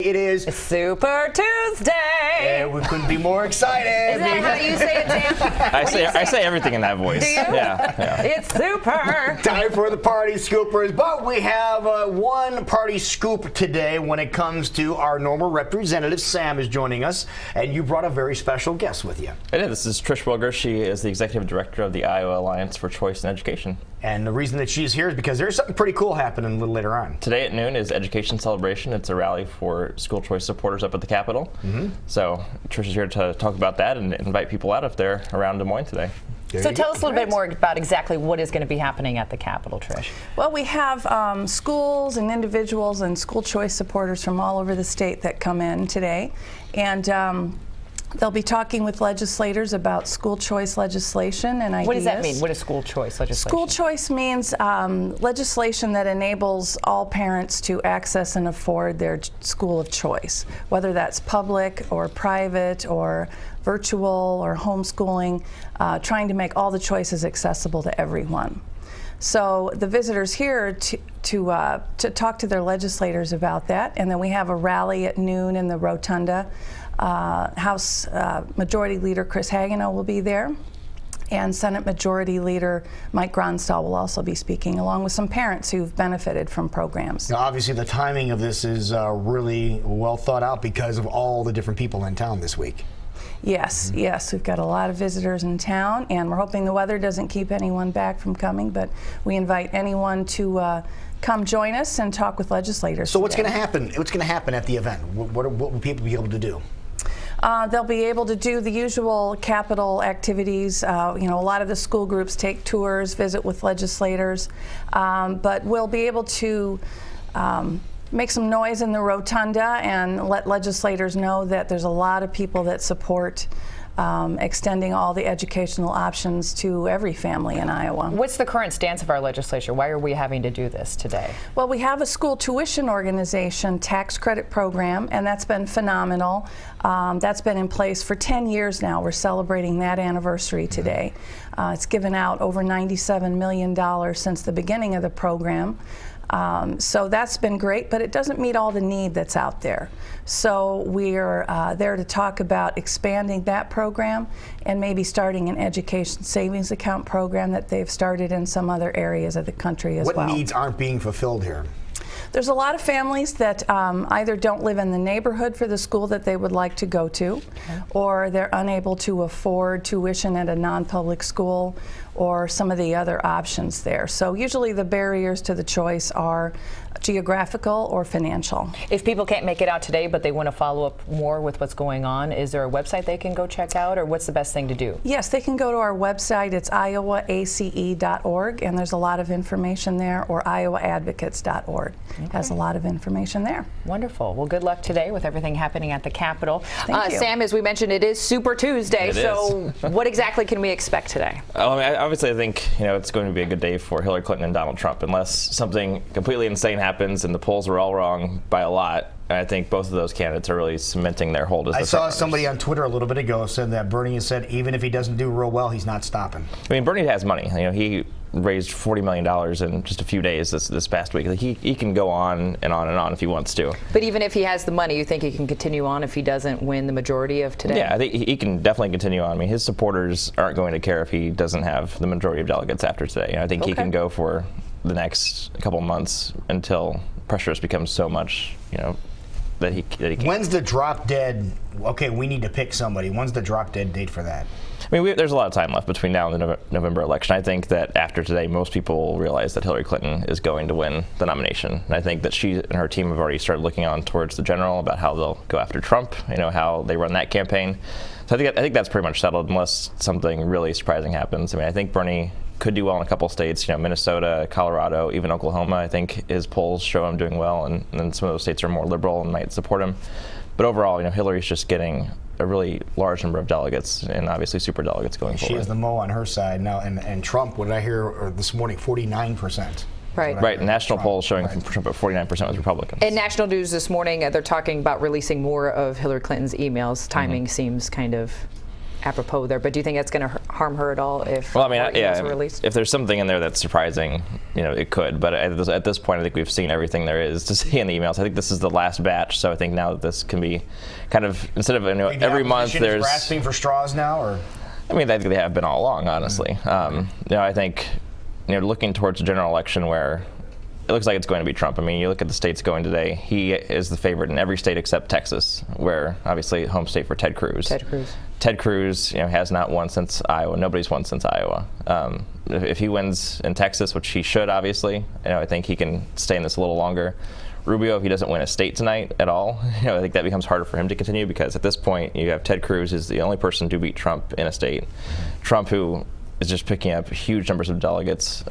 It is Super Tuesday. And we couldn't be more excited. Is that how you say it, Dan? I say everything in that voice. Do you? Yeah. It's super. Time for the party scoopers, but we have one party scoop today when it comes to our normal representative. Sam is joining us, and you brought a very special guest with you. I did. This is Trish Wilger. She is the executive director of the Iowa Alliance for Choice in Education. And the reason that she's here is because there's something pretty cool happening a little later on. Today at noon is Education Celebration. It's a rally for school choice supporters up at the Capitol. So Trish is here to talk about that and invite people out if they're around Des Moines today. So tell us a little bit more about exactly what is going to be happening at the Capitol, Trish. Well, we have schools and individuals and school choice supporters from all over the state that come in today. And they'll be talking with legislators about school choice legislation and ideas. What does that mean? What is school choice legislation? School choice means legislation that enables all parents to access and afford their school of choice, whether that's public or private or virtual or homeschooling, trying to make all the choices accessible to everyone. So the visitors here to talk to their legislators about that, and then we have a rally at noon in the Rotunda. House Majority Leader Chris Hagenow will be there, and Senate Majority Leader Mike Gronstal will also be speaking, along with some parents who've benefited from programs. Now, obviously, the timing of this is really well thought out because of all the different people in town this week. Yes, yes, we've got a lot of visitors in town, and we're hoping the weather doesn't keep anyone back from coming, but we invite anyone to come join us and talk with legislators. So what's going to happen? What's going to happen at the event? What will people be able to do? They'll be able to do the usual Capitol activities. You know, a lot of the school groups take tours, visit with legislators, but we'll be able to make some noise in the Rotunda and let legislators know that there's a lot of people that support extending all the educational options to every family in Iowa. What's the current stance of our legislature? Why are we having to do this today? Well, we have a school tuition organization tax credit program, and that's been phenomenal. That's been in place for 10 years now. We're celebrating that anniversary today. It's given out over $97 million since the beginning of the program. So that's been great, but it doesn't meet all the need that's out there. So we're there to talk about expanding that program and maybe starting an education savings account program that they've started in some other areas of the country as well. What needs aren't being fulfilled here? There's a lot of families that either don't live in the neighborhood for the school that they would like to go to, or they're unable to afford tuition at a non-public school, or some of the other options there. So usually the barriers to the choice are geographical or financial. If people can't make it out today but they want to follow up more with what's going on, is there a website they can go check out, or what's the best thing to do? Yes, they can go to our website. It's iowaace.org, and there's a lot of information there, or iowaadvocates.org. Has a lot of information there. Wonderful. Well, good luck today with everything happening at the Capitol. Thank you. Sam, as we mentioned, it is Super Tuesday, It what exactly can we expect today? Obviously, I think it's going to be a good day for Hillary Clinton and Donald Trump, unless something completely insane happens and the polls are all wrong by a lot. And I think both of those candidates are really cementing their hold as the I saw front-runners. somebody on Twitter a little bit ago said that Bernie has said even if he doesn't do real well, he's not stopping. I mean, Bernie has money. He raised $40 million in just a few days this past week. Like, he can go on and on and on if he wants to. But even if he has the money, you think he can continue on if he doesn't win the majority of today? Yeah, I think he can definitely continue on. I mean, his supporters aren't going to care if he doesn't have the majority of delegates after today. I think he can go for the next couple months until pressure has become so much, that he can. When's the drop dead? Okay, we need to pick somebody. When's the drop dead date for that? I mean, there's a lot of time left between now and the November election. I think that after today, most people will realize that Hillary Clinton is going to win the nomination. And I think that she and her team have already started looking on towards the general about how they'll go after Trump, how they run that campaign. So I think that's pretty much settled unless something really surprising happens. I mean, I think Bernie could do well in a couple states, Minnesota, Colorado, even Oklahoma. I think his polls show him doing well, and then some of those states are more liberal and might support him. But overall, Hillary's just getting a really large number of delegates, and obviously super delegates going forward. She has the mo on her side now, and Trump, what did I hear this morning, 49%. Right. National polls showing Trump at 49% with Republicans. In national news this morning, they're talking about releasing more of Hillary Clinton's emails. Timing seems kind of apropos there, but do you think that's going to harm her at all if Well, I mean, more emails are yeah, released? if there's something in there that's surprising, it could. But at this point, I think we've seen everything there is to see in the emails. I think this is the last batch, so I think now that this can be kind of, instead of every month there's grasping for straws now, or I mean, I think they have been all along, honestly. I think looking towards the general election where it looks like it's going to be Trump. I mean, you look at the states going today, he is the favorite in every state except Texas, where obviously home state for Ted Cruz. Ted Cruz, has not won since Iowa. Nobody's won since Iowa. If he wins in Texas, which he should, obviously, I think he can stay in this a little longer. Rubio, if he doesn't win a state tonight at all, I think that becomes harder for him to continue, because at this point you have Ted Cruz is the only person to beat Trump in a state. Trump, who is just picking up huge numbers of delegates,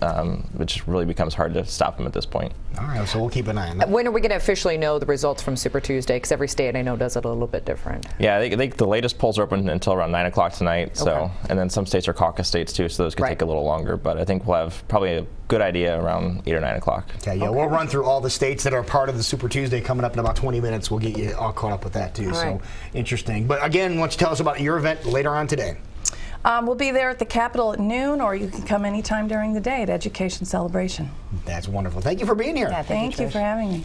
which really becomes hard to stop him at this point. All right, so we'll keep an eye on that. When are we going to officially know the results from Super Tuesday? Because every state I know does it a little bit different. Yeah, I think the latest polls are open until around 9 o'clock tonight. So, and then some states are caucus states too, so those could take a little longer. But I think we'll have probably a good idea around 8 or 9 o'clock. Okay, yeah, we'll run through all the states that are part of the Super Tuesday coming up in about 20 minutes. We'll get you all caught up with that too. All right. Interesting. But again, why don't you tell us about your event later on today? We'll be there at the Capitol at noon, or you can come anytime during the day at Education Celebration. That's wonderful. Thank you for being here. Yeah, Thank you Trish. for having me.